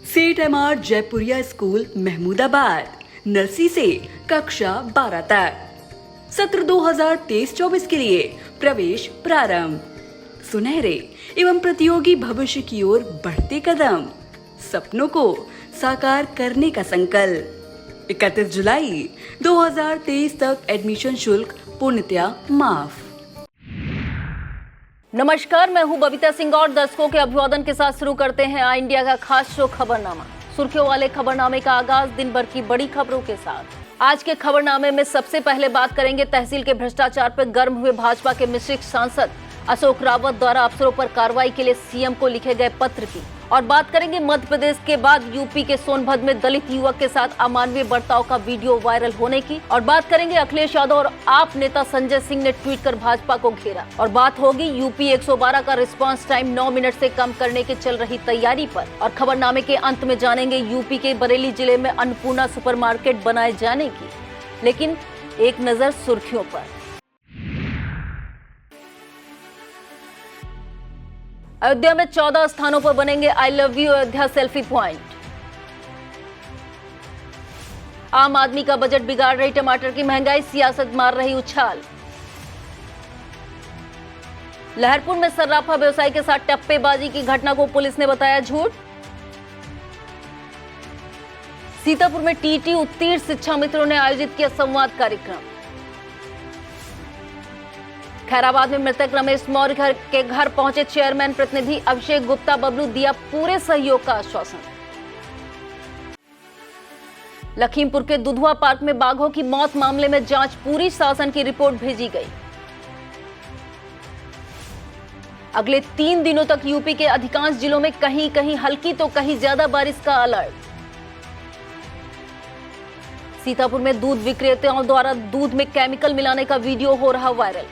CET-MR Jaipuria school Mahmudabad nursery से कक्षा 12 तक सत्र 2023-24 के लिए प्रवेश प्रारंभ। सुनहरे एवं प्रतियोगी भविष्य की ओर बढ़ते कदम, सपनों को साकार करने का संकल्प। 31 जुलाई 2023 तक एडमिशन शुल्क पूर्णतया माफ। नमस्कार, मैं हूं बबीता सिंह और दर्शकों के अभिवादन के साथ शुरू करते हैं आई इंडिया का खास शो खबरनामा। सुर्खियों वाले खबरनामे का आगाज दिन भर की बड़ी खबरों के साथ। आज के खबरनामे में सबसे पहले बात करेंगे तहसील के भ्रष्टाचार पर गर्म हुए भाजपा के मिश्रित सांसद अशोक रावत द्वारा अफसरों पर कार्रवाई के लिए सीएम को लिखे गए पत्र की, और बात करेंगे मध्य प्रदेश के बाद यूपी के सोनभद्र में दलित युवक के साथ अमानवीय बर्ताव का वीडियो वायरल होने की, और बात करेंगे अखिलेश यादव और आप नेता संजय सिंह ने ट्वीट कर भाजपा को घेरा, और बात होगी यूपी 112 का रिस्पांस टाइम 9 मिनट से कम करने की चल रही तैयारी पर, और खबरनामे के अंत में जानेंगे यूपी के बरेली जिले में अन्नपूर्णा सुपरमार्केट बनाए जाने की। लेकिन एक नजर सुर्खियों पर। अयोध्या में 14 स्थानों पर बनेंगे I love you Ayodhya selfie point. आम आदमी का बजट बिगाड़ रही टमाटर की महंगाई, सियासत मार रही उछाल। लहरपुर में सर्राफा व्यवसायी के साथ टप्पेबाजी की घटना को पुलिस ने बताया झूठ। सीतापुर में टीटी उत्तीर्ण शिक्षा मित्रों ने आयोजित किया संवाद कार्यक्रम। खैराबाद में मृतक रमेश मौर्य के घर पहुंचे चेयरमैन प्रतिनिधि अभिषेक गुप्ता बबलू, दिया पूरे सहयोग का आश्वासन। लखीमपुर के दुधवा पार्क में बाघों की मौत मामले में जांच पूरी, शासन की रिपोर्ट भेजी गई। अगले 3 दिनों तक यूपी के अधिकांश जिलों में कहीं कहीं हल्की तो कहीं ज्यादा बारिश का अलर्ट। सीतापुर में दूध विक्रेताओं द्वारा दूध में केमिकल मिलाने का वीडियो हो रहा वायरल।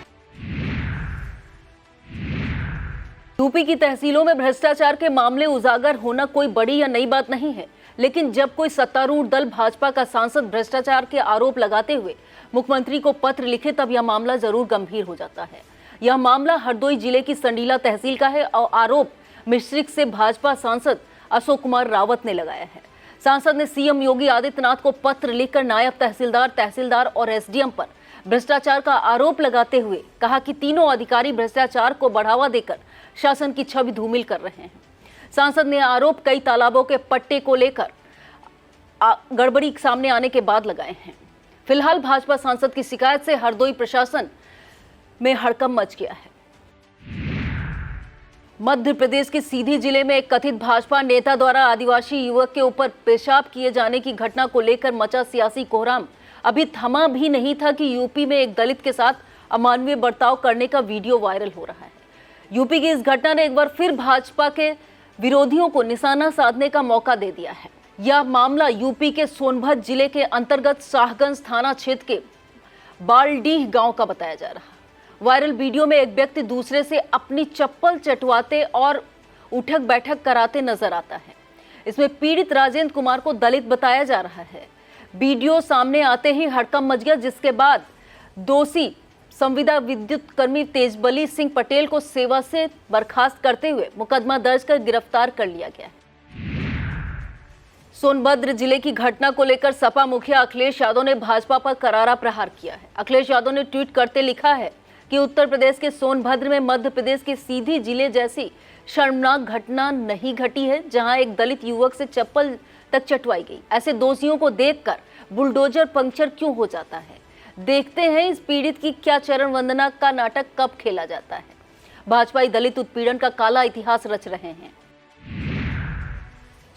यूपी की तहसीलों में भ्रष्टाचार के मामले उजागर होना कोई बड़ी या नई बात नहीं है, लेकिन जब कोई सत्तारूढ़ दल भाजपा का सांसद भ्रष्टाचार के आरोप लगाते हुए मुख्यमंत्री को पत्र लिखे तब यह मामला जरूर गंभीर हो जाता है। यह मामला हरदोई जिले की संडीला तहसील का है और आरोप मिश्रिक से भाजपा सांसद अशोक कुमार रावत ने लगाया है। सांसद ने सीएम योगी आदित्यनाथ को पत्र लिखकर नायब तहसीलदार और एसडीएम पर भ्रष्टाचार का आरोप लगाते हुए कहा कि तीनों अधिकारी भ्रष्टाचार को बढ़ावा देकर शासन की छवि धूमिल कर रहे हैं। सांसद ने आरोप कई तालाबों के पट्टे को लेकर गड़बड़ी सामने आने के बाद लगाए हैं। फिलहाल भाजपा सांसद की शिकायत से हरदोई प्रशासन में हड़कंप मच गया है। मध्य प्रदेश के सीधी जिले में एक कथित भाजपा नेता द्वारा आदिवासी युवक के ऊपर पेशाब किए जाने की घटना को लेकर मचा सियासी कोहराम अभी थमा भी नहीं था कि यूपी में एक दलित के साथ अमानवीय बर्ताव करने का वीडियो वायरल हो रहा है। यूपी की इस घटना ने एक बार फिर भाजपा के विरोधियों को निशाना साधने का मौका दे दिया है। यह मामला यूपी के सोनभद्र जिले के अंतर्गत शाहगंज थाना क्षेत्र के बालडीह गांव का बताया जा रहा है। वायरल वीडियो में एक व्यक्ति दूसरे से अपनी चप्पल चटवाते और उठक बैठक कराते नजर आता है। इसमें पीड़ित राजेंद्र कुमार को दलित बताया जा रहा है। वीडियो सामने आते ही हड़कंप मच गया, जिसके बाद दोषी संविदा विद्युत कर्मी तेजबली सिंह पटेल को सेवा से बर्खास्त करते हुए मुकदमा दर्ज कर गिरफ्तार कर लिया गया। सोनभद्र जिले की घटना को लेकर सपा मुखिया अखिलेश यादव ने भाजपा पर करारा प्रहार किया है। अखिलेश यादव ने ट्वीट करते लिखा है कि उत्तर प्रदेश के सोनभद्र में मध्य प्रदेश के सीधी जिले जैसी शर्मनाक घटना नहीं घटी है, जहां एक दलित युवक से चप्पल तक चटवाई गई। ऐसे दोषियों को देखकर बुलडोजर पंक्चर क्यों हो जाता है। देखते हैं इस पीड़ित की क्या चरण वंदना का नाटक कब खेला जाता है। भाजपाई दलित उत्पीड़न का काला इतिहास रच रहे हैं।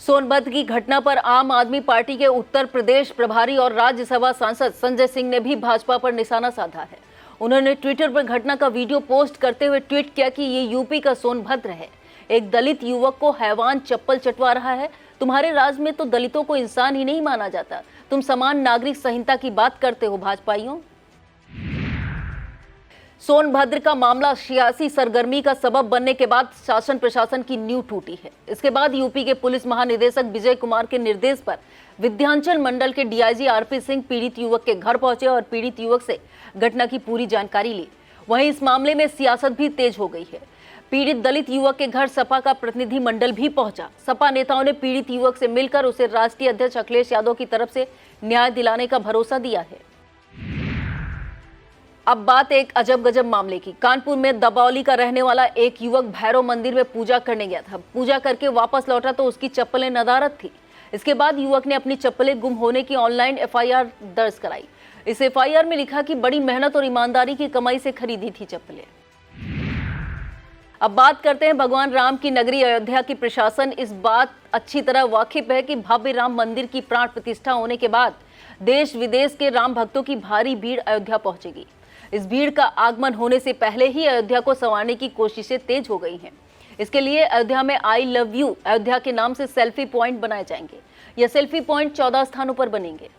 सोनभद्र की घटना पर आम आदमी पार्टी के उत्तर प्रदेश प्रभारी और राज्यसभा सांसद संजय सिंह ने भी भाजपा पर निशाना साधा है। उन्होंने ट्विटर पर घटना का वीडियो पोस्ट करते हुए ट्वीट किया कि ये यूपी का सोनभद्र है, एक दलित युवक को हैवान चप्पल चटवा रहा है। तुम्हारे राज्य में तो दलितों को इंसान ही नहीं माना जाता। तुम समान नागरिक संहिता की बात करते हो भाजपाइयों। सोनभद्र का मामला सियासी सरगर्मी का सबब बनने के बाद शासन प्रशासन की नींव टूटी है। इसके बाद यूपी के पुलिस महानिदेशक विजय कुमार के निर्देश पर विंध्याचल मंडल के डीआईजी आरपी सिंह पीड़ित युवक के घर पहुंचे और पीड़ित युवक से घटना की पूरी जानकारी ली। वहीं इस मामले में सियासत भी तेज हो गई है। पीड़ित दलित युवक के घर सपा का प्रतिनिधि मंडल भी पहुंचा। सपा नेताओं ने पीड़ित युवक से मिलकर उसे राष्ट्रीय अध्यक्ष अखिलेश यादव की तरफ से न्याय दिलाने का भरोसा दिया है। अब बात एक अजब गजब मामले की। कानपुर में दबौली का रहने वाला एक युवक भैरव मंदिर में पूजा करने गया था। पूजा करके वापस लौटा तो उसकी चप्पलें नदारद थी। इसके बाद युवक ने अपनी चप्पलें गुम होने की ऑनलाइन एफआईआर दर्ज कराई। इस एफआईआर में लिखा कि बड़ी मेहनत और ईमानदारी की कमाई से खरीदी थी चप्पलें। अब बात करते हैं भगवान राम की नगरी अयोध्या की। प्रशासन इस बात अच्छी तरह वाकिफ है कि भव्य राम मंदिर की प्राण प्रतिष्ठा होने के बाद देश विदेश के राम भक्तों की भारी भीड़ अयोध्या पहुंचेगी। इस भीड़ का आगमन होने से पहले ही अयोध्या को संवारने की कोशिशें तेज हो गई हैं। इसके लिए अयोध्या में आई लव यू अयोध्या के नाम से सेल्फी पॉइंट बनाए जाएंगे। यह सेल्फी पॉइंट 14 स्थानों पर बनेंगे।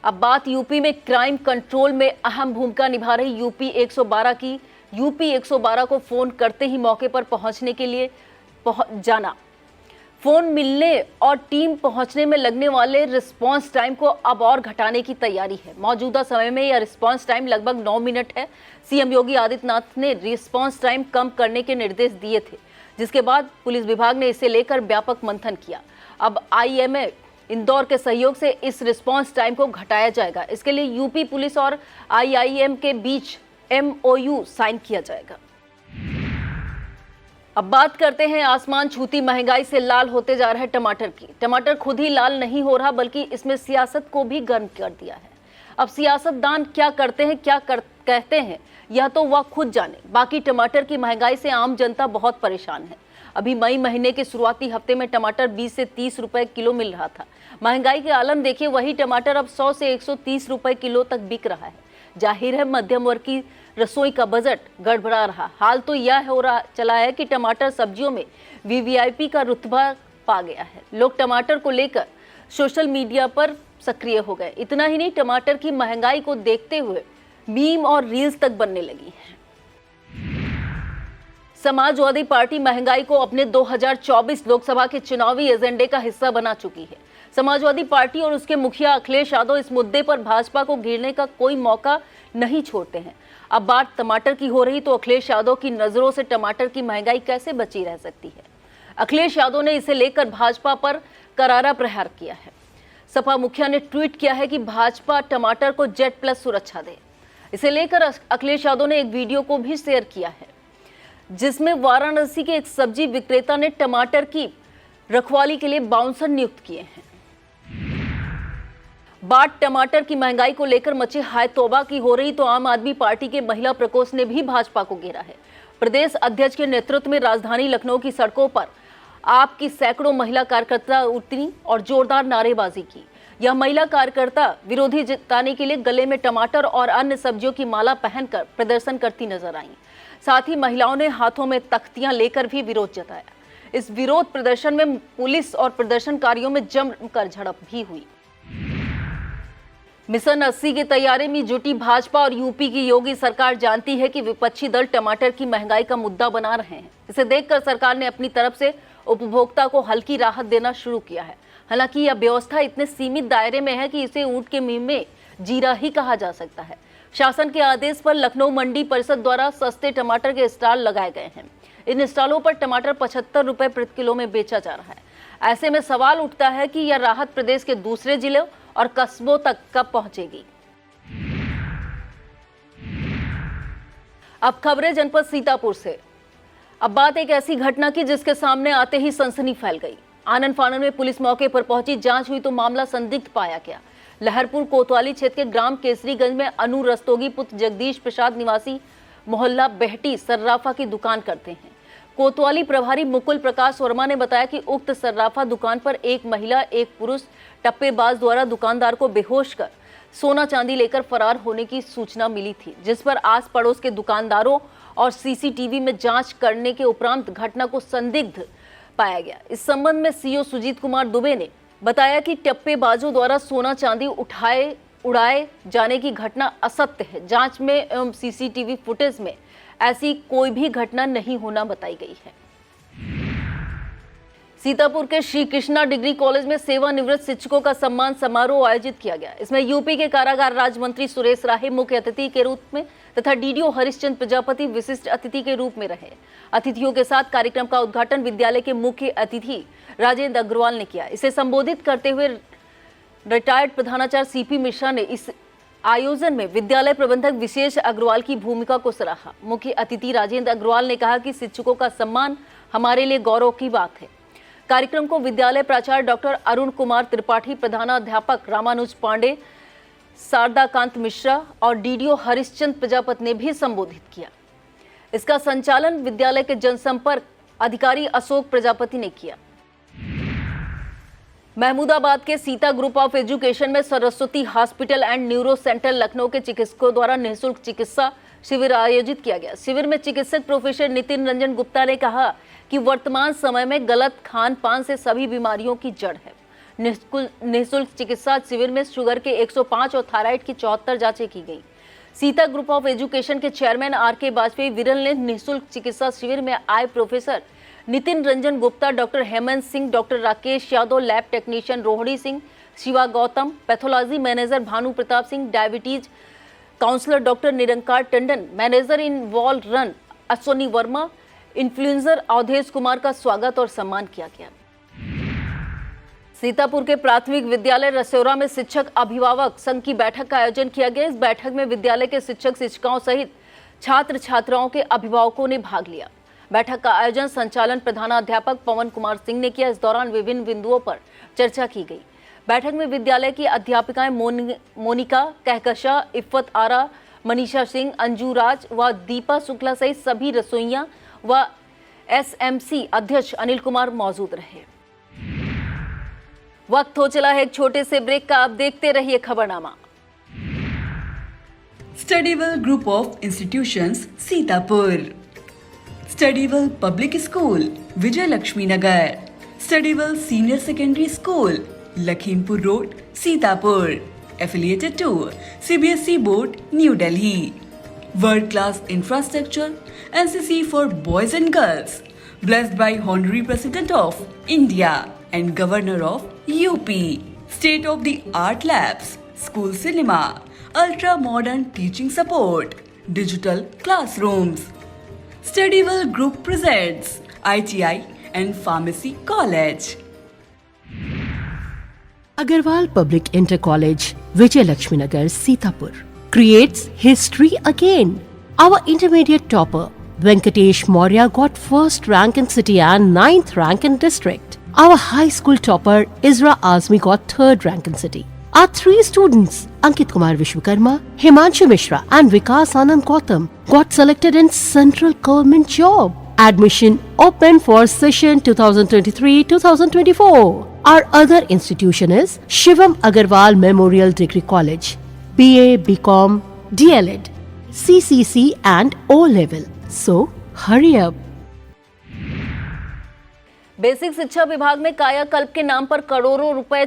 अब बात यूपी में क्राइम कंट्रोल में अहम भूमिका निभा रही यूपी 112 की। यूपी 112 को फोन करते ही मौके पर पहुंचने के लिए जाना, फोन मिलने और टीम पहुंचने में लगने वाले रिस्पांस टाइम को अब और घटाने की तैयारी है। मौजूदा समय में यह रिस्पांस टाइम लगभग 9 मिनट है। सीएम योगी आदित्यनाथ ने रिस्पांस टाइम कम करने के निर्देश दिए थे, जिसके बाद पुलिस विभाग ने इसे लेकर व्यापक मंथन किया। अब आईएमए इंदौर के सहयोग से इस रिस्पांस टाइम को घटाया जाएगा। इसके लिए यूपी पुलिस और आईआईएम के बीच MOU साइन किया जाएगा। अब बात करते हैं आसमान छूती महंगाई से लाल होते जा रहे टमाटर की। टमाटर खुद ही लाल नहीं हो रहा, बल्कि इसमें सियासत को भी गर्म कर दिया है। अब सियासतदान क्या करते हैं, कहते हैं, यह तो वह खुद जाने। बाकी टमाटर की महंगाई से आम जनता बहुत परेशान है। अभी मई महीने के शुरुआती हफ्ते में टमाटर 20 से 30 रुपए किलो मिल रहा था। महंगाई के आलम देखिए, वही टमाटर अब 100 से 130 रुपए किलो तक बिक रहा है। जाहिर है मध्यम वर्ग की रसोई का बजट गड़बड़ा रहा। हाल तो यह हो रहा चला है कि टमाटर सब्जियों में VVIP का रुतबा पा गया है। लोग टमाटर को लेकर सोशल मीडिया पर सक्रिय हो गए। इतना ही नहीं, टमाटर की महंगाई को देखते हुए मीम और रील्स तक बनने लगी हैं। समाजवादी पार्टी महंगाई को अपने 2024 लोकसभा के चुनावी एजेंडे का हिस्सा बना चुकी है। समाजवादी पार्टी और उसके मुखिया अखिलेश यादव इस मुद्दे पर भाजपा को घेरने का कोई मौका नहीं छोड़ते हैं। अब बात टमाटर की हो रही तो अखिलेश यादव की नजरों से टमाटर की महंगाई कैसे बची रह सकती है। अखिलेश यादव ने इसे लेकर भाजपा पर करारा प्रहार किया है। सपा मुखिया ने ट्वीट किया है कि भाजपा टमाटर को Z+ सुरक्षा दे। इसे लेकर अखिलेश यादव ने एक वीडियो को भी शेयर किया है, जिसमें वाराणसी के एक सब्जी विक्रेता ने टमाटर की रखवाली के लिए बाउंसर नियुक्त किए हैं। बात टमाटर की महंगाई को लेकर मची हाय तौबा की हो रही तो आम आदमी पार्टी के महिला प्रकोष्ठ ने भी भाजपा को घेरा है। प्रदेश अध्यक्ष के नेतृत्व में राजधानी लखनऊ की सड़कों पर आपकी सैकड़ों महिला कार्यकर्ता उतरी और जोरदार नारेबाजी की। यह महिला कार्यकर्ता विरोधी जिताने के लिए गले में टमाटर और अन्य सब्जियों की माला पहनकर प्रदर्शन करती नजर आई। साथ ही महिलाओं ने हाथों में तख्तियां लेकर भी विरोध जताया। इस विरोध प्रदर्शन में पुलिस और प्रदर्शनकारियों में जमकर झड़प भी हुई। मिशन 80 की तैयारी में जुटी भाजपा और यूपी की योगी सरकार जानती है कि विपक्षी दल टमाटर की महंगाई का मुद्दा बना रहे हैं। इसे देखकर सरकार ने अपनी तरफ से उपभोक्ता को हल्की राहत देना शुरू किया है। हालांकि यह व्यवस्था इतने सीमित दायरे में है कि इसे ऊंट के मुंह में जीरा ही कहा जा सकता है। शासन के आदेश पर लखनऊ मंडी परिषद द्वारा सस्ते टमाटर के स्टॉल लगाए गए हैं। इन स्टॉलों पर टमाटर 75 रुपए प्रति किलो में बेचा जा रहा है। ऐसे में सवाल उठता है कि यह राहत प्रदेश के दूसरे जिलों और कस्बों तक कब पहुंचेगी। अब खबरें जनपद सीतापुर से। अब बात एक ऐसी घटना की जिसके सामने आते ही सनसनी फैल गई। आनन फानन में पुलिस मौके पर पहुंची, जांच हुई तो मामला संदिग्ध पाया गया। लहरपुर कोतवाली क्षेत्र के ग्राम केसरीगंज में अनु रस्तोगी पुत्र जगदीश प्रसाद निवासी मोहल्ला बेहटी सर्राफा की दुकान करते हैं। कोतवाली प्रभारी मुकुल प्रकाश वर्मा ने बताया कि उक्त सर्राफा दुकान पर एक महिला एक पुरुष टप्पेबाज द्वारा दुकानदार को बेहोश कर सोना चांदी लेकर फरार होने की सूचना मिली थी, जिस पर आस पड़ोस के दुकानदारों और CCTV में जांच करने के उपरांत घटना को संदिग्ध पाया गया। इस संबंध में CO सुजीत कुमार दुबे ने बताया कि टप्पेबाजों द्वारा सोना चांदी उड़ाए जाने की घटना असत्य है। जांच में एवं CCTV फुटेज में ऐसी कोई भी घटना नहीं होना बताई गई है। सीतापुर के श्री कृष्णा डिग्री कॉलेज में सेवानिवृत्त शिक्षकों का सम्मान समारोह आयोजित किया गया। इसमें यूपी के कारागार राज्य मंत्री सुरेश राहे मुख्य अतिथि के रूप में तथा डीडीओ हरिश्चंद्र प्रजापति विशिष्ट अतिथि के रूप में रहे। अतिथियों के साथ कार्यक्रम का उद्घाटन विद्यालय के मुख्य अतिथि राजेंद्र अग्रवाल ने किया। इसे संबोधित करते हुए रिटायर्ड प्रधानाचार्य सीपी मिश्रा ने इस आयोजन में विद्यालय प्रबंधक विशेष अग्रवाल की भूमिका को सराहा। मुख्य अतिथि राजेंद्र अग्रवाल ने कहा कि शिक्षकों का सम्मान हमारे लिए गौरव की बात है। कार्यक्रम को विद्यालय प्राचार्य डॉक्टर अरुण कुमार त्रिपाठी, प्रधानाध्यापक रामानुज पांडे, शारदाकांत मिश्रा और डीडीओ हरिश्चंद्र प्रजापति ने भी संबोधित किया। इसका संचालन विद्यालय के जनसंपर्क अधिकारी अशोक प्रजापति ने किया। महमूदाबाद के सीता ग्रुप ऑफ एजुकेशन में Saraswati hospital and neuro centre Lucknow के चिकित्सकों द्वारा निःशुल्क चिकित्सा शिविर आयोजित किया गया। शिविर में चिकित्सक प्रोफेसर नितिन रंजन गुप्ता ने कहा कि वर्तमान समय में गलत खान पान से सभी बीमारियों की जड़ है। निःशुल्क चिकित्सा शिविर में शुगर के 105 और थायराइड की 74 जांचें की गई। सीता ग्रुप ऑफ एजुकेशन के चेयरमैन RK वाजपेयी विरल ने निःशुल्क चिकित्सा शिविर में आए professor Nitin Ranjan Gupta, doctor Hemant Singh, doctor Rakesh Yadav, lab technician Rohini Singh, Shiva Gautam, pathology manager Bhanu Pratap Singh, diabetes counsellor doctor Nirankar Tandon, manager इन वॉल रन अश्वनी वर्मा, इन्फ्लुएंसर अवधेश कुमार का स्वागत और सम्मान किया गया। सीतापुर के प्राथमिक विद्यालय रसौरा में शिक्षक अभिभावक संघ की बैठक का आयोजन किया गया। इस बैठक में विद्यालय के शिक्षक शिक्षिकाओं सहित छात्र छात्राओं के अभिभावकों ने भाग लिया। बैठक का आयोजन संचालन प्रधानाध्यापक पवन कुमार सिंह ने किया। इस दौरान विभिन्न बिंदुओं पर चर्चा की गई। बैठक में विद्यालय की अध्यापिकाएं मोनिका कहकशा, इफ्फत आरा, मनीषा सिंह, अंजू राज व दीपा शुक्ला सहित सभी रसोइया व SMC अध्यक्ष अनिल कुमार मौजूद रहे। वक्त हो चला है एक छोटे से ब्रेक का। अब देखते रहिए खबरनामा। Studywell group of institutions Sitapur, Studywell public school Vijay Lakshmi Nagar, Studywell senior secondary school Lakhimpur road Sitapur, affiliated to CBSE board New Delhi, world class infrastructure, NCC for boys and girls, blessed by Honorary President of India and Governor of UP, state of the art labs, school cinema, ultra modern teaching support, digital classrooms. Studywell Group presents ITI and Pharmacy College. Agarwal Public Inter College, Vijay Lakshmi Nagar, Sitapur, creates history again. Our intermediate topper, Venkatesh Maurya, got first rank in city and 9th rank in district. Our high school topper, Isra Azmi, got third rank in city. Our three students, Ankit Kumar Vishwakarma, Himanshu Mishra and Vikas Anand Gautam, got selected in central government job. Admission open for session 2023-2024. Our other institution is Shivam Agarwal Memorial Degree College, BA, BCom, DLEd, CCC and O-Level. So, hurry up. Basic शिक्षा विभाग में कायाकल्प के नाम पर करोड़ों रुपए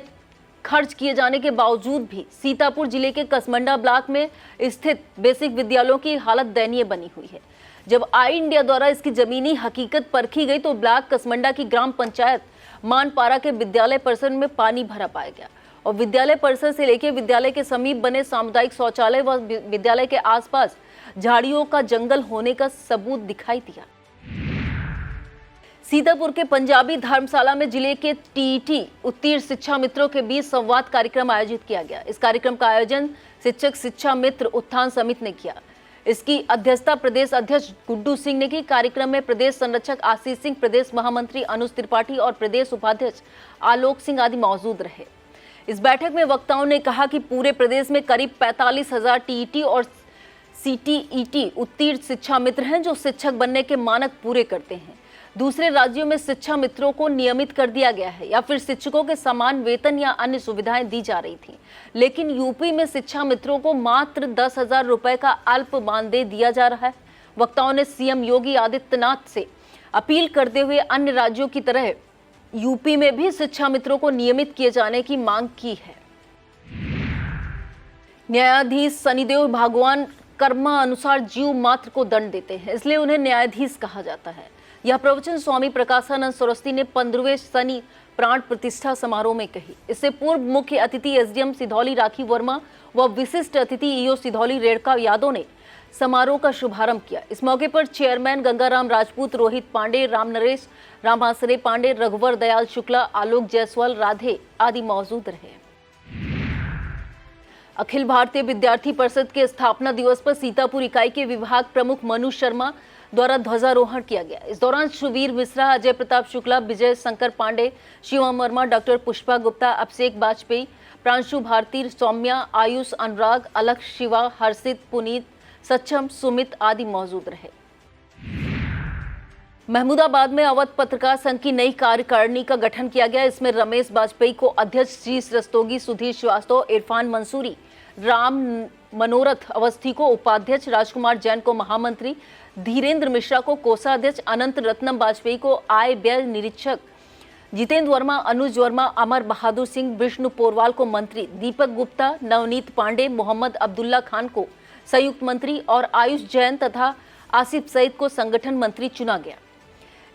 खर्च किए जाने के बावजूद भी सीतापुर जिले के कसमंडा ब्लॉक में स्थित बेसिक विद्यालयों की हालत दयनीय बनी हुई है। जब आई इंडिया द्वारा इसकी जमीनी हकीकत परखी गई तो ब्लॉक कसमंडा की ग्राम पंचायत मानपारा के विद्यालय परिसर में पानी भरा पाया गया और विद्यालय परिसर से लेकर विद्यालय के समीप बने सामुदायिक शौचालय व विद्यालय के आसपास झाड़ियों का जंगल होने का सबूत दिखाई दिया। सीतापुर के पंजाबी धर्मशाला में जिले के TET उत्तीर्ण शिक्षा मित्रों के बीच संवाद कार्यक्रम आयोजित किया गया। इस कार्यक्रम का आयोजन शिक्षक शिक्षा मित्र उत्थान समिति ने किया। इसकी अध्यक्षता प्रदेश अध्यक्ष गुड्डू सिंह ने की। कार्यक्रम में प्रदेश संरक्षक आशीष सिंह, प्रदेश महामंत्री अनुज त्रिपाठी और प्रदेश उपाध्यक्ष आलोक सिंह आदि मौजूद रहे। इस बैठक में वक्ताओं ने कहा कि पूरे प्रदेश में करीब 45,000 TET और CTET उत्तीर्ण शिक्षा मित्र हैं जो शिक्षक बनने के मानक पूरे करते हैं। दूसरे राज्यों में शिक्षा मित्रों को नियमित कर दिया गया है या फिर शिक्षकों के समान वेतन या अन्य सुविधाएं दी जा रही थी, लेकिन यूपी में शिक्षा मित्रों को मात्र 10,000 रुपए का अल्प मानदेय दिया जा रहा है। वक्ताओं ने CM योगी आदित्यनाथ से अपील करते हुए अन्य राज्यों की तरह यूपी में भी शिक्षा मित्रों को नियमित किए जाने की मांग की है। न्यायाधीश शनिदेव भगवान कर्मा अनुसार जीव मात्र को दंड देते हैं, इसलिए उन्हें न्यायाधीश कहा जाता है। यह प्रवचन स्वामी प्रकाशानंद सरस्वती ने 15वें शनि प्राण प्रतिष्ठा समारोह में कही। इससे पूर्व मुख्य अतिथि एसडीएम सिधौली राखी वर्मा व विशिष्ट अतिथि ईओ सिधौली रेणुका यादव ने समारोह का शुभारंभ किया। इस मौके पर चेयरमैन गंगाराम राजपूत, रोहित पांडे, राम नरेश, रामासरे पांडे, रघुवर दयाल शुक्ला, आलोक जायसवाल, राधे आदि मौजूद रहे। अखिल भारतीय विद्यार्थी परिषद के स्थापना दिवस पर सीतापुर इकाई के विभाग प्रमुख मनु शर्मा द्वारा ध्वजारोहण किया गया। इस दौरान सुवीर मिश्रा, अजय प्रताप शुक्ला, विजय शंकर पांडे, शिवम वर्मा, डॉक्टर पुष्पा गुप्ता, अभिषेक वाजपेयी, प्रांशु भारती, सौम्या, आयुष, अनुराग, अलख, शिवा, हर्षित, पुनीत, सक्षम, सुमित आदि मौजूद रहे। महमूदाबाद में अवध पत्रकार संघ की नई कार्यकारिणी का गठन किया गया। इसमें रमेश वाजपेयी को अध्यक्ष, शीश रस्तोगी, सुधीर श्रीवास्तव, इरफान मंसूरी, राम मनोरथ अवस्थी को उपाध्यक्ष, राजकुमार जैन को महामंत्री, धीरेन्द्र मिश्रा को कोषाध्यक्ष, अनंत रत्नम वाजपेयी को आय व्यय निरीक्षक, जितेंद्र वर्मा, अनुज वर्मा, अमर बहादुर सिंह, विष्णु पोरवाल को मंत्री, दीपक गुप्ता, नवनीत पांडे, मोहम्मद अब्दुल्ला खान को संयुक्त मंत्री और आयुष जैन तथा आसिफ सईद को संगठन मंत्री चुना गया।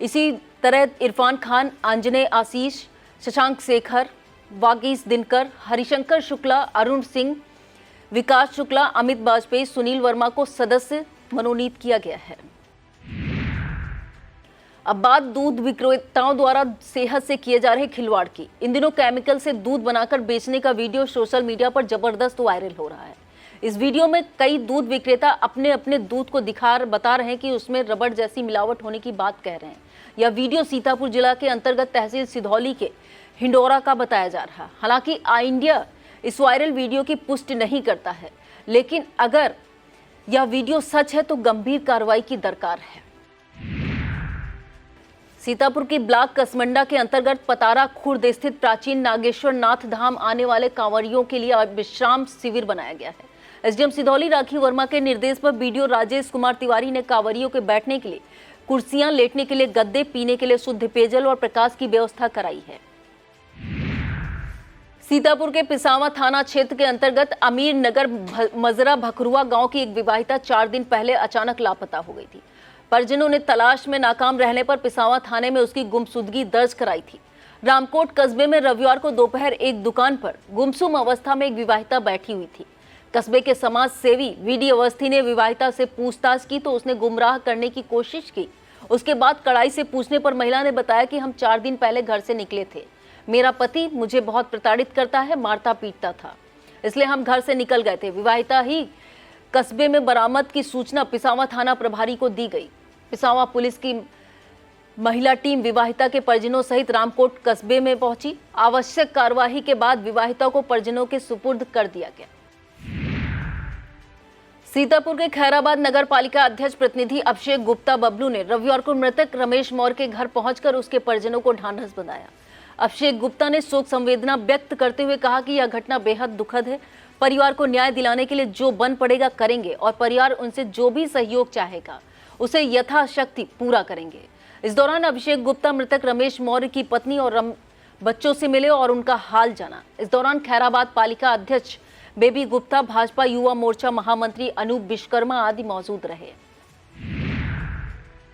इसी तरह इरफान खान, आंजनेय आशीष, शशांक शेखर, वागीश दिनकर, हरिशंकर शुक्ला, अरुण सिंह, विकास शुक्ला, अमित वाजपेयी, सुनील वर्मा को सदस्य मनोनीत किया गया है। अब बात दूध विक्रेताओं द्वारा सेहत से किए जा रहे खिलवाड़ की। इन दिनों केमिकल से दूध बनाकर बेचने का वीडियो सोशल मीडिया पर जबरदस्त वायरल हो रहा है। इस वीडियो में कई दूध विक्रेता अपने अपने दूध को बता रहे हैं कि उसमें रबड़ जैसी मिलावट होने की बात कह रहे हैं। यह वीडियो सीतापुर जिला के अंतर्गत तहसील सिधौली के हिंडोरा का बताया जा रहा है। हालांकि आई इंडिया इस वायरल वीडियो की पुष्टि नहीं करता है, लेकिन अगर यह वीडियो सच है तो गंभीर कार्रवाई की दरकार है। सीतापुर की ब्लॉक कसमंडा के अंतर्गत पतारा खुर्द स्थित प्राचीन नागेश्वर नाथ धाम आने वाले कांवड़ियों के लिए विश्राम शिविर बनाया गया है। एसडीएम सिधौली राखी वर्मा के निर्देश पर बीडीओ राजेश कुमार तिवारी ने कांवड़ियों के बैठने के लिए कुर्सियां, लेटने के लिए गद्दे, पीने के लिए शुद्ध पेयजल और प्रकाश की व्यवस्था कराई है। सीतापुर के पिसावा थाना क्षेत्र के अंतर्गत अमीर नगर मजरा भखरुआ गांव की एक विवाहिता 4 दिन पहले अचानक लापता हो गई थी। परिजनों ने तलाश में नाकाम रहने पर पिसावा थाने में उसकी गुमशुदगी दर्ज कराई थी। रामकोट कस्बे में रविवार को दोपहर एक दुकान पर गुमसुम अवस्था में एक विवाहिता बैठी हुई थी। कस्बे के समाज सेवी वीडी अवस्थी ने विवाहिता से पूछताछ की तो उसने गुमराह करने की कोशिश की। उसके बाद कड़ाई से पूछने पर महिला ने बताया कि हम 4 दिन पहले घर से निकले थे। मेरा पति मुझे बहुत प्रताड़ित करता है, मारता पीटता था, इसलिए हम घर से निकल गए थे। विवाहिता ही कस्बे में बरामद की सूचना पिसावा थाना प्रभारी को दी गई। पिसावा पुलिस की महिला टीम विवाहिता के परिजनों सहित रामकोट कस्बे में पहुंची। आवश्यक कार्यवाही के बाद विवाहिता को परिजनों के सुपुर्द कर दिया गया। सीतापुर के खैराबाद नगर पालिका अध्यक्ष प्रतिनिधि अभिषेक गुप्ता बबलू ने रविवार को मृतक रमेश मौर्य के घर पहुंचकर उसके परिजनों को ढांढस बंधाया। अभिषेक गुप्ता ने शोक संवेदना व्यक्त करते हुए कहा कि यह घटना बेहद दुखद है। परिवार को न्याय दिलाने के लिए जो बन पड़ेगा करेंगे और परिवार उनसे जो भी सहयोग चाहेगा उसे यथाशक्ति पूरा करेंगे। इस दौरान अभिषेक गुप्ता मृतक रमेश मौर्य की पत्नी और बच्चों से मिले और उनका हाल जाना। इस दौरान खैराबाद पालिका अध्यक्ष बेबी गुप्ता, भाजपा युवा मोर्चा महामंत्री अनूप विश्वकर्मा आदि मौजूद रहे।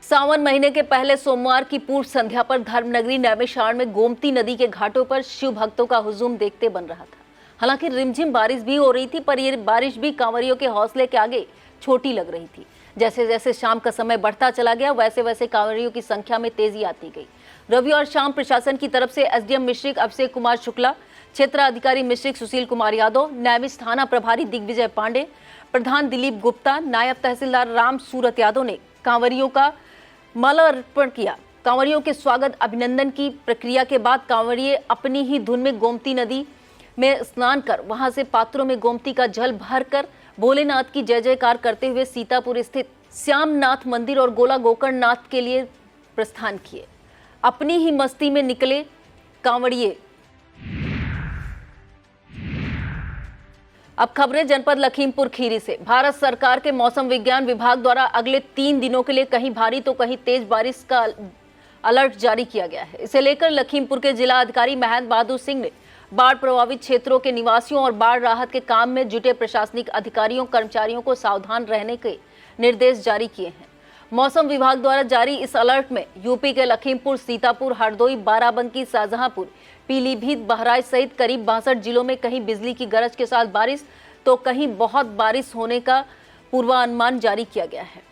सावन महीने के पहले सोमवार की पूर्व संध्या पर धर्मनगरी नैमिषारण्य में गोमती नदी के घाटों पर शिव भक्तों का हुजूम देखते बन रहा था। हालांकि रिमझिम बारिश भी हो रही थी, पर यह बारिश भी कांवरियों के हौसले के आगे छोटी लग रही थी। जैसे जैसे शाम का समय बढ़ता चला गया, वैसे वैसे कांवरियों की संख्या में तेजी आती गई। रविवार शाम प्रशासन की तरफ से एसडीएम मिश्रिक अभिषेक कुमार शुक्ला, क्षेत्र अधिकारी मिश्रिक सुशील कुमार यादव, नैमिष थाना प्रभारी दिग्विजय पांडे, प्रधान दिलीप गुप्ता, नायब तहसीलदार राम सूरत यादव ने कांवरियों का माला अर्पण किया। कांवरियों के स्वागत अभिनंदन की प्रक्रिया के बाद कांवरिये अपनी ही धुन में गोमती नदी में स्नान कर वहां से पात्रों में गोमती का जल भरकर भोलेनाथ की जय जयकार करते हुए सीतापुर स्थित श्यामनाथ मंदिर और गोला गोकर्णनाथ के लिए प्रस्थान किए। अपनी ही मस्ती में निकले कांवड़िए। अब खबरें जनपद लखीमपुर खीरी से। भारत सरकार के मौसम विज्ञान विभाग द्वारा अगले 3 दिनों के लिए कहीं भारी तो कहीं तेज बारिश का अलर्ट जारी किया गया है। इसे लेकर लखीमपुर के जिला अधिकारी महेंद्र बहादुर सिंह ने बाढ़ प्रभावित क्षेत्रों के निवासियों और बाढ़ राहत के काम में जुटे प्रशासनिक अधिकारियों कर्मचारियों को सावधान रहने के निर्देश जारी किए हैं। मौसम विभाग द्वारा जारी इस अलर्ट में यूपी के लखीमपुर, सीतापुर, हरदोई, बाराबंकी, शाहजहांपुर, पीलीभीत, बहराइच सहित करीब 62 जिलों में कहीं बिजली की गरज के साथ बारिश तो कहीं बहुत बारिश होने का पूर्वानुमान जारी किया गया है।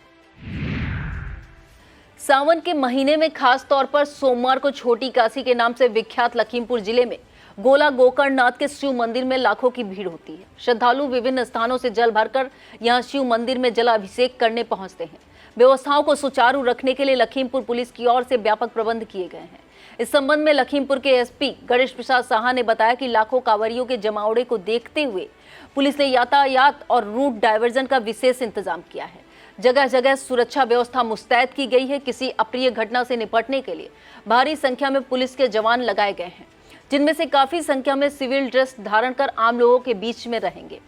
सावन के महीने में खास तौर पर सोमवार को छोटी काशी के नाम से विख्यात लखीमपुर जिले में गोला गोकर्णनाथ के शिव मंदिर में लाखों की भीड़ होती है। श्रद्धालु विभिन्न स्थानों से जल भरकर यहां शिव मंदिर में जलाभिषेक करने पहुंचते हैं। व्यवस्थाओं को सुचारू रखने के लिए लखीमपुर पुलिस की ओर से व्यापक प्रबंध किए गए हैं। इस संबंध में लखीमपुर के एसपी गणेश प्रसाद साहा ने बताया कि लाखों कांवरियों के जमावड़े को देखते हुए पुलिस ने यातायात और रूट डायवर्जन का विशेष इंतजाम किया है। जगह जगह सुरक्षा व्यवस्था मुस्तैद की गई है। किसी अप्रिय घटना से निपटने के लिए भारी संख्या में पुलिस के जवान लगाए गए हैं, जिनमें से काफी संख्या में सिविल ड्रेस धारण कर आम लोगों के बीच में रहेंगे।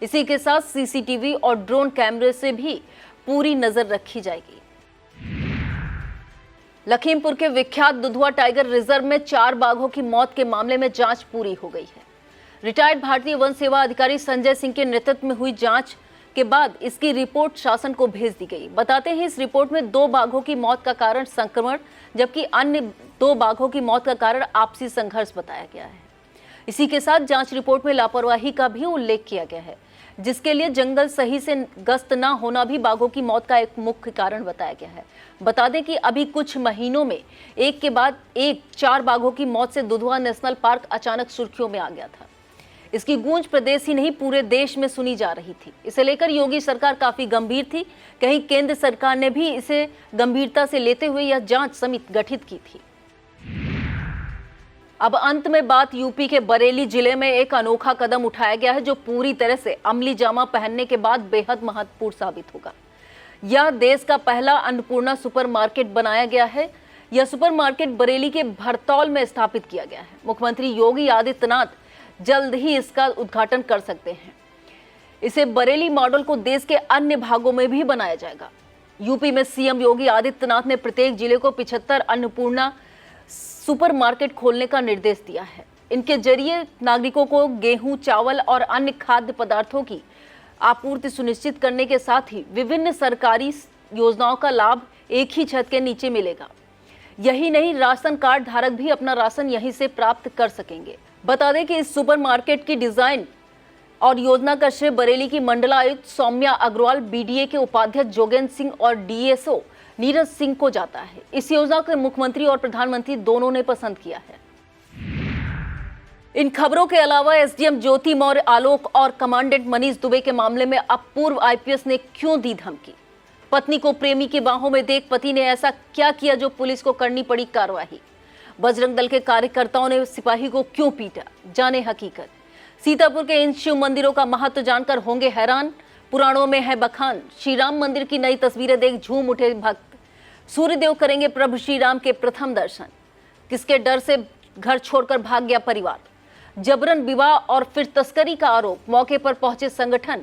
इसी के साथ सीसीटीवी और ड्रोन कैमरे से भी पूरी नजर रखी जाएगी। लखीमपुर के विख्यात दुधवा टाइगर रिजर्व में 4 बाघों की मौत के मामले में जांच पूरी हो गई है। रिटायर्ड भारतीय वन सेवा अधिकारी संजय सिंह के नेतृत्व में हुई जांच के बाद इसकी रिपोर्ट शासन को भेज दी गई। बताते हैं इस रिपोर्ट में 2 बाघों की मौत का कारण संक्रमण जबकि अन्य 2 बाघों की मौत का कारण आपसी संघर्ष बताया गया है। इसी के साथ जांच रिपोर्ट में लापरवाही का भी उल्लेख किया गया है, जिसके लिए जंगल सही से गश्त न होना भी बाघों की मौत का एक मुख्य कारण बताया गया है। बता दें कि अभी कुछ महीनों में एक के बाद एक 4 बाघों की मौत से दुधवा नेशनल पार्क अचानक सुर्खियों में आ गया था। इसकी गूंज प्रदेश ही नहीं पूरे देश में सुनी जा रही थी। इसे लेकर योगी सरकार काफी गंभीर थी। कहीं केंद्र सरकार ने भी इसे गंभीरता से लेते हुए यह जांच समिति गठित की थी। अब अंत में बात यूपी के बरेली जिले में एक अनोखा कदम उठाया गया है, जो पूरी तरह से अमली जामा पहनने के बाद बेहद महत्वपूर्ण साबित होगा। यह देश का पहला अन्नपूर्णा सुपरमार्केट बनाया गया है। यह सुपरमार्केट बरेली के भरतौल में स्थापित किया गया है। मुख्यमंत्री योगी आदित्यनाथ जल्द ही इसका उद्घाटन कर सकते हैं। इसे बरेली मॉडल को देश के अन्य भागों में भी बनाया जाएगा। यूपी में सीएम योगी आदित्यनाथ ने प्रत्येक जिले को 75 अन्नपूर्णा सुपरमार्केट खोलने का निर्देश दिया है। इनके जरिए नागरिकों को गेहूं, चावल और अन्य खाद्य पदार्थों की आपूर्ति सुनिश्चित करने के साथ ही विभिन्न सरकारी योजनाओं का लाभ एक ही छत के नीचे मिलेगा। यही नहीं, राशन कार्ड धारक भी अपना राशन यहीं से प्राप्त कर सकेंगे। बता दें कि इस सुपरमार्केट की डिजाइन और योजना का श्रेय बरेली की मंडलायुक्त सौम्या अग्रवाल, बीडीए के उपाध्यक्ष जोगेंद्र सिंह और डीएसओ नीरज सिंह को जाता है। इस योजना को मुख्यमंत्री और प्रधानमंत्री दोनों ने पसंद किया है। इन खबरों के अलावा एसडीएम ज्योति मौर्य आलोक और कमांडेंट मनीष दुबे के मामले में अब पूर्व आईपीएस ने क्यों दी धमकी? पत्नी को प्रेमी की बाहों में देख पति ने ऐसा क्या किया जो पुलिस को करनी पड़ी कार्रवाई? बजरंग दल के कार्यकर्ताओं ने सिपाही को क्यों पीटा? जाने हकीकत। सीतापुर के इन शिव मंदिरों का महत्व जानकर होंगे हैरान। पुराणों में है बखान, श्री राम मंदिर की नई तस्वीरें देख झूम उठे भक्त। सूर्यदेव करेंगे प्रभु श्री राम के प्रथम दर्शन। किसके डर से घर छोड़कर भाग गया परिवार? जबरन विवाह और फिर तस्करी का आरोप, मौके पर पहुंचे संगठन।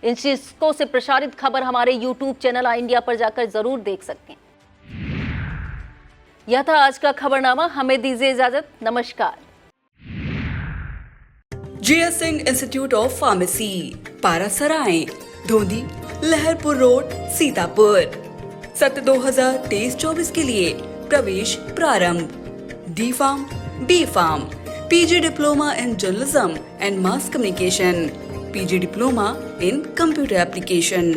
इन शीर्षकों से प्रसारित खबर हमारे यूट्यूब चैनल आई इंडिया पर जाकर जरूर देख सकते हैं। यह था आज का खबरनामा। हमें दीजिए इजाजत। नमस्कार। GS Singh institute of pharmacy, Parasrai, Dhondhi, Laharpur road, Sitapur. सत्र 2023-24 के लिए प्रवेश प्रारंभ। D pharm, B pharm, PG diploma in journalism and mass communication, PG diploma in computer application.